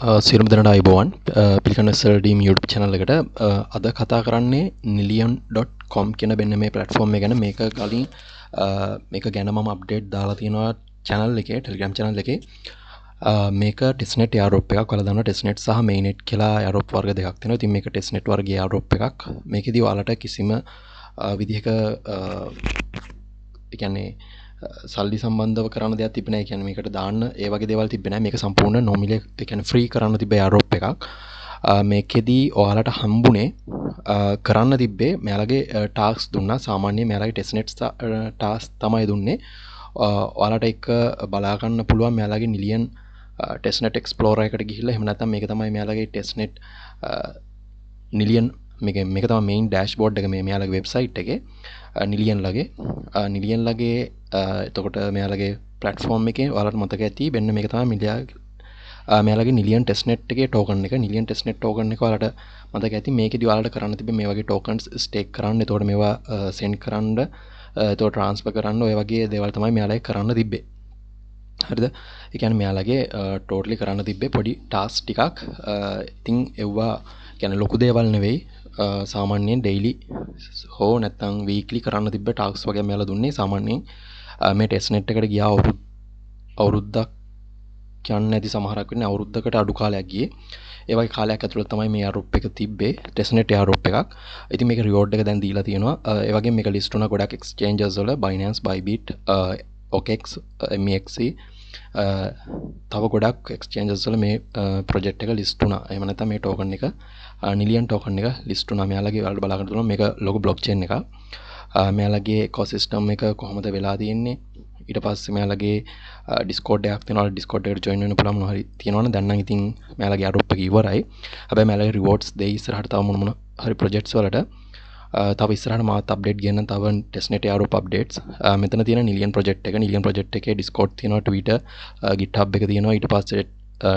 සියලුම දෙනාට අයබෝවන් පිළිගන්න SLDM YouTube channel එකට අද කතා කරන්නේ nilion.com කියන මෙන්න මේ platform එක ගැන. මේක කලින් මේක ගැන මම update දාලා තියෙනවා channel එකේ, Telegram channel එකේ. මේක testnet airdrop එකක්. ඔයාලා දන්නවා testnet සහ mainnet කියලා airdrop වර්ග දෙකක් තියෙනවා. ඉතින් මේක testnet වර්ගයේ airdrop එකක්. මේකෙදී ඔයාලට කිසිම විදිහක ඒ කියන්නේ සල්ලි සම්බන්ධව කරන්න දෙයක් තිබෙන්නේ නැහැ. කියන්නේ මේකට දාන්න ඒ වගේ දේවල් තිබෙන්නේ නැහැ. මේක සම්පූර්ණ නොමිලේ ඒ කියන්නේ ෆ්‍රී කරන්න තිබ්බ airdrop එකක්. මේකෙදී ඔයාලට හම්බුනේ කරන්න තිබ්බේ මෙයාලගේ ටාස්ක් දුන්නා. සාමාන්‍යයෙන් මෙයාලගේ testnet ටාස්ක් තමයි දුන්නේ. ඔයාලට එක බලා ගන්න පුළුවන් මෙයාලගේ Nilion testnet explorer එකට ගිහිල්ලා එහෙම නැත්නම් මේක තමයි මෙයාලගේ testnet Nilion මේක තමයි main dashboard එක මේ මෙයාලගේ website එකේ. Nilion ලගේ එතකොට මෙයාලගේ platform එකේ ඔයාලට මතක ඇති මෙන්න මේක තමයි මෙයාලගේ Nilion testnet එකේ token එක. Nilion testnet token එක ඔයාලට මතක ඇති. මේකෙදි ඔයාලට කරන්න තිබෙන්නේ මේ වගේ tokens stake කරන්න. එතකොට මේවා send කරන්න, එතකොට transfer කරන්න, ඔය වගේ දේවල් තමයි මෙයාලගේ කරන්න තිබ්බේ. හරිද? ඒ කියන්නේ මෙයාලගේ totally කරන්න තිබ්බේ පොඩි task ටිකක්. ඉතින් ඒවා කියන්නේ ලොකු දේවල් නෙවෙයි. සාමාන්‍යයෙන් daily හෝ නැත්නම් weekly කරන්න තිබ්බ tasks වගේ මෙයාලා දුන්නේ. සාමාන්‍යයෙන් මේ testnet එකට ගියා අවුරුද්දක් යන්නේ නැති සමහරක් වෙන්නේ අවුරුද්දකට අඩු කාලයක් ගියේ. ඒ වගේ කාලයක් ඇතුළත තමයි මේ airdrop එක තිබ්බේ. testnet airdrop එකක්. ඉතින් මේක reward එක දැන් දීලා තියෙනවා. ඒ වගේම මේක list වුණා ගොඩක් exchanges වල Binance, Bybit, OKX, MEXC තව ගොඩක් exchanges වල මේ project එක list වුණා. එහෙම නැත්නම් මේ token එක Nilion token එක list වුණා. මෙයාලගේ ඔයාලට බලා ගන්න පුළුවන් මේක ලොකු blockchain එකක්. මෙයාලගේ ecosystem එක කොහොමද වෙලා තියෙන්නේ? ඊට පස්සේ මෙයාලගේ Discord එකක් තියෙනවා. Discord එකට join වෙන්න පුළුවන් මොනවා හරි තියෙනවනේ. දැන් නම් ඉතින් මෙයාලගේ airdrop එක ඉවරයි. හැබැයි මෙයාලගේ rewards දෙයි ඉස්සරහට තව මොන හරි projects වලට තව ඉස්සරහට මාත් update ගන්න තව testnet airdrop updates. මෙතන තියෙන Nilion project එක. Nilion project එකේ Discord තියෙනවා, Twitter, GitHub එක තියෙනවා. ඊට පස්සේ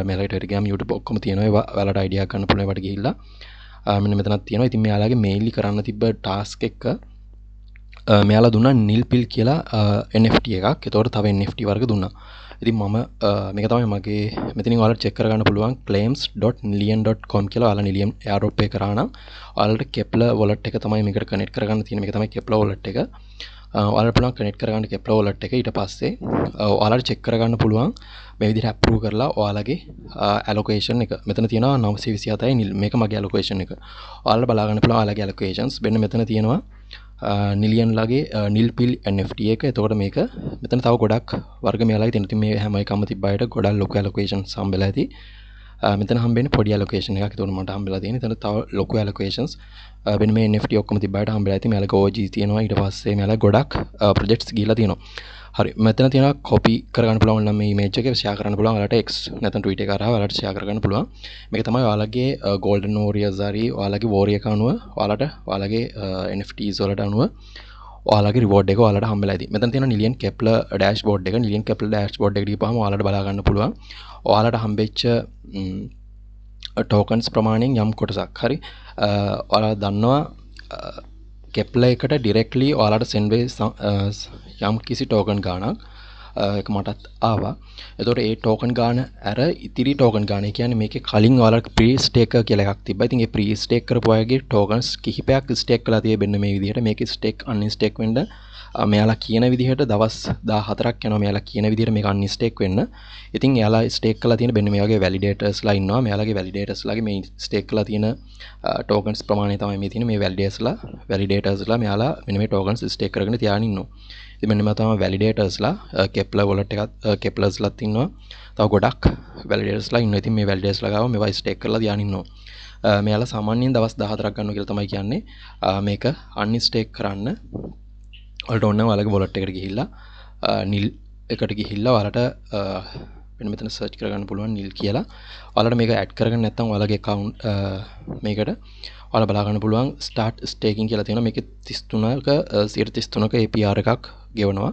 මෙයාලගේ Telegram, YouTube ඔක්කොම තියෙනවා. ඒවා ඔයාලට idea ගන්න පුළුවන් ඒවට ගිහිල්ලා. මෙන්න මෙතනක් තියෙනවා. ඉතින් මෙයාලගේ mainly කරන්න තිබ්බ task එක මෙයාලා දුන්නා nilpil කියලා NFT එකක්. ඒතකොට තව NFT වර්ග දුන්නා. ඉතින් මම මේක තමයි මගේ මෙතනින් ඔයාලට check කරගන්න පුළුවන් claims.nilion.com කියලා. ඔයාලා Nilion airdrop එක කරා නම් ඔයාලට Keplr wallet එක තමයි මේකට connect කරගන්න තියෙන්නේ. මේක තමයි Keplr wallet එක. ඔයාලට පුළුවන් connect කරගන්න Keplr wallet එක. ඊට පස්සේ ඔයාලට check කරගන්න පුළුවන් මේ විදිහට approve කරලා ඔයාලගේ allocation එක. මෙතන තියෙනවා 927යි මේක මගේ allocation එක. ඔයාලට බලා ගන්න පුළුවන් ඔයාලගේ allocations. මෙන්න මෙතන තියෙනවා Nilion ලගේ nilpil NFT එක. එතකොට මේක මෙතන තව ගොඩක් වර්ග මෙයාලගේ තියෙනවා. ඉතින් මේ හැම එකම තිබ්බායට ගොඩක් ලොකු allocations හම්බෙලා ඇති. මෙතන හම්බෙන්නේ පොඩි allocation එකක්. එතකොට මට හම්බෙලා තියෙන්නේ එතන තව ලොකු allocations. වෙන මේ NFT ඔක්කොම තිබ්බායට හම්බෙලා ඇති. මෙයාලගේ OG තියෙනවා. ඊට පස්සේ මෙයාලා ගොඩක් projects ගිහිලා තියෙනවා. හරි, මෙතන තියෙනවා copy කරගන්න පුළුවන් නම් මේ image එක share කරන්න පුළුවන්. ඔයාලට X නැත්නම් Twitter එක කරා ඔයාලට share කරගන්න පුළුවන්. මේක තමයි ඔයාලගේ golden warriors හරි ඔයාලගේ warrior එක අනුව ඔයාලගේ NFTs වලට අනුව ඔයාලගේ reward එක ඔයාලට හම්බෙලා ඇති. මෙතන තියෙනවා Nilion Keplr dashboard එක. Nilion Keplr dashboard එකට ගිහපුවාම ඔයාලට බලා ගන්න පුළුවන් ඔයාලට හම්බෙච්ච tokens ප්‍රමාණයෙන් යම් කොටසක් හරි ඔයාලා දන්නවා Keplr එකට directly ඔයාලට send වෙයි යම් කිසි token ගාණක් ඒක මටත් ආවා. එතකොට ඒ token ගාණ අර ඉතිරි token ගාණ කියන්නේ මේකේ කලින් ඔයාලට pre stake කියලා එකක් තිබ්බා. ඉතින් ඒ pre stake කරපු අයගේ tokens කිහිපයක් stake කරලා තියෙන්නේ මේ විදිහට. මේකේ stake unstake වෙන්න මෙයාලා කියන විදිහට දවස් 14ක් යනවා. මෙයාලා කියන විදිහට මේක unstake වෙන්න. ඉතින් එයාලා stake කරලා තියෙන මෙන්න මේ වගේ validators-ලා ඉන්නවා. මෙයාලගේ validators-ලාගේ මේ stake කරලා තියෙන tokens ප්‍රමාණය තමයි මේ තියෙන්නේ. මේ validators-ලා මෙයාලා මෙන්න මේ tokens stake කරගෙන තියාගෙන ඉන්නවා. ඉතින් මෙන්න මේ තමයි validators-ලා Keplr wallet එකත් Keplrs-ලාත් ඉන්නවා. තව ගොඩක් validators-ලා ඉන්නවා. ඉතින් මේ validators-ලා ගාව මේවා stake කරලා තියාගෙන ඉන්නවා. මෙයාලා සාමාන්‍යයෙන් දවස් 14ක් ගන්නවා කියලා තමයි කියන්නේ. මේක unstake කරන්න ඔයාලට ඕන නම් ඔයාලගේ wallet එකට ගිහිල්ලා nil එකට ගිහිල්ලා ඔයාලට මෙන්න මෙතන search කරගන්න පුළුවන් nil කියලා. ඔයාලට මේක add කරගන්න නැත්නම් ඔයාලගේ account මේකට ඔයාලා බලා ගන්න පුළුවන් start staking කියලා තියෙනවා. මේකේ 33ක 33ක APR එකක් ගෙවනවා.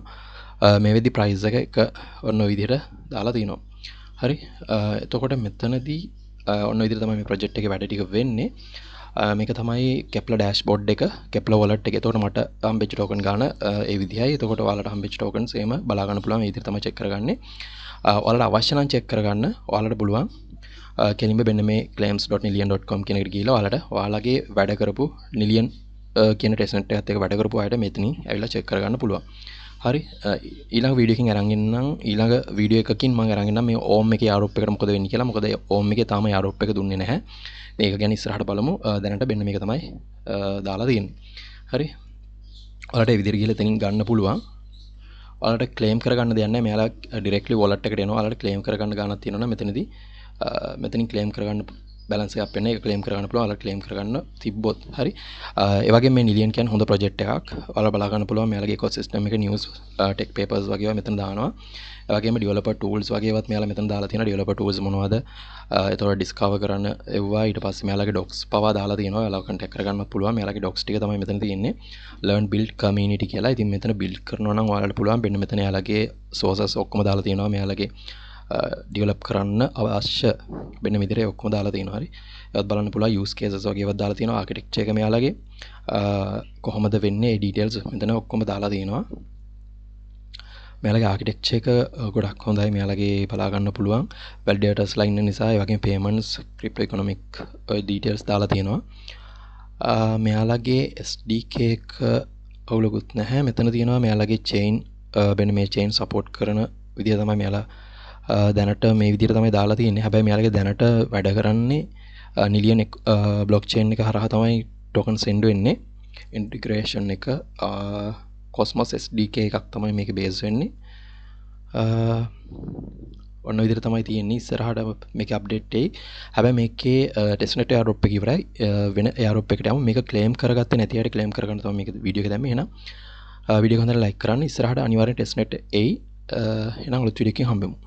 මේ වෙද්දි price එක ඔන්න ඔය විදිහට දාලා තිනවා. හරි. එතකොට මෙතනදී ඔන්න ඔය විදිහට තමයි මේ project එකේ වැඩ ටික වෙන්නේ. මේක තමයි Keplr dashboard එක, Keplr wallet එක. එතකොට මට හම්බෙච්ච token ගාන ඒ විදිහයි. එතකොට ඔයාලට හම්බෙච්ච tokens එහෙම බලා ගන්න පුළුවන්. මේ විදිහට තමයි check කරගන්නේ. ඔයාලට අවශ්‍ය නම් check කරගන්න. ඔයාලට පුළුවන් කෙලින්ම මෙන්න මේ claims.nilian.com කියන එකට ගිහලා ඔයාලගේ වැඩ කරපු නිලියන් කියන ටෙස්ට් net එකත් එක්ක වැඩ කරපු අයට මෙතනින් ඇවිල්ලා චෙක් කරගන්න පුළුවන්. හරි ඊළඟ වීඩියෝ එකකින් අරන් එන්නම් ඊළඟ වීඩියෝ එකකින් මම අරන් එන්නම් මේ ඕම් එකේ ආරෝප් එකට මොකද වෙන්නේ කියලා. මොකද ඕම් එකේ තාම ආරෝප් එක දුන්නේ නැහැ. මේක ගැන ඉස්සරහට බලමු. දැනට මෙන්න මේක තමයි දාලා තියෙන්නේ. හරි ඔයාලට මේ විදිහට ගිහලා එතනින් ගන්න පුළුවන්. ඔයාලට ක්ලේම් කරගන්න දෙයක් නැහැ. මෙයාලා ඩිරෙක්ට්ලි වොලට් එකට එනවා. ඔයාලට ක්ලේම් කරගන්න ගානක් තියෙනවා නම් මෙතනදී මෙතනින් ක්ලේම් කරගන්න බැලන්ස් එකක් වෙන එක ක්ලේම් කරගන්න පුළුවන්. ඔයාලා ක්ලේම් කරගන්න තිබ්බොත් හරි. ඒ වගේම මේ නිලියන් කියන්නේ හොඳ ප්‍රොජෙක්ට් එකක්. ඔයාලා බලා ගන්න පුළුවන් මෙයාලගේ ඉකෝසිස්ටම් එක නිවුස් ටෙක් පේපර්ස් වගේ ඒවා මෙතන දානවා. ඒ වගේම ඩෙවලොපර් ටූල්ස් වගේ ඒවාත් මෙයාලා මෙතන දාලා තියෙනවා. ඩෙවලොපර් ටූල්ස් මොනවද? ඒතකොට ඩිස්කවර් කරන්න එව්වා. ඊට පස්සේ මෙයාලගේ ડોක්ස් පවා දාලා තියෙනවා. ඔයාලා කන්ටැක්ට් කරගන්නත් පුළුවන්. මෙයාලගේ ડોක්ස් ටික තමයි මෙතන තියෙන්නේ. learn build community කියලා. ඉතින් මෙතන build කරනවා නම් ඔයාලට පුළුවන් මෙන්න මෙතන එයාලගේ sources ඔක්කොම දාලා තියෙනවා. මෙයාලගේ ඩිවලොප් කරන්න අවශ්‍ය වෙන විදිහට ඔක්කොම දාලා තියෙනවා. හරි. ඒවත් බලන්න පුළුවන් use cases වගේ ඒවත් දාලා තියෙනවා. ආකිටෙක්චර් එක මෙයාලගේ කොහොමද වෙන්නේ ඒ details මෙතන ඔක්කොම දාලා තියෙනවා. මෙයාලගේ ආකිටෙක්චර් එක ගොඩක් හොඳයි. මෙයාලගේ බලා ගන්න පුළුවන් validators line නිසා ඒ වගේම payments crypto economic details දාලා තියෙනවා. මෙයාලගේ SDK එක අවුලකුත් නැහැ. මෙතන තියෙනවා මෙයාලගේ chain වෙන මේ chain support කරන විදිය තමයි මෙයාලා දැනට මේ විදිහට තමයි දාලා තියෙන්නේ. හැබැයි මෙයාලගේ දැනට වැඩ කරන්නේ නිලියන් බ්ලොක්චේන් එක හරහා තමයි ටෝකන් සෙන්ඩ් වෙන්නේ. ඉන්ටිග්‍රේෂන් එක Cosmos SDK එකක් තමයි මේක බේස් වෙන්නේ. ඔන්න විදිහට තමයි තියෙන්නේ. ඉස්සරහට මේක අප්ඩේට් එයි. හැබැයි මේකේ ටෙස්ට් net airdrop එක ඉවරයි. වෙන airdrop එකට යමු. මේක ක්ලේම් කරගත්තේ නැති අයට ක්ලේම් කරගන්න තමයි මේක වීඩියෝ එක දැම්මේ. එහෙනම් වීඩියෝ එක හොඳට ලයික් කරන්න. ඉස්සරහට අනිවාර්යෙන් ටෙස්ට් net එයි. එහෙනම් අලුත් වීඩියෝ එකකින් හම්බෙමු.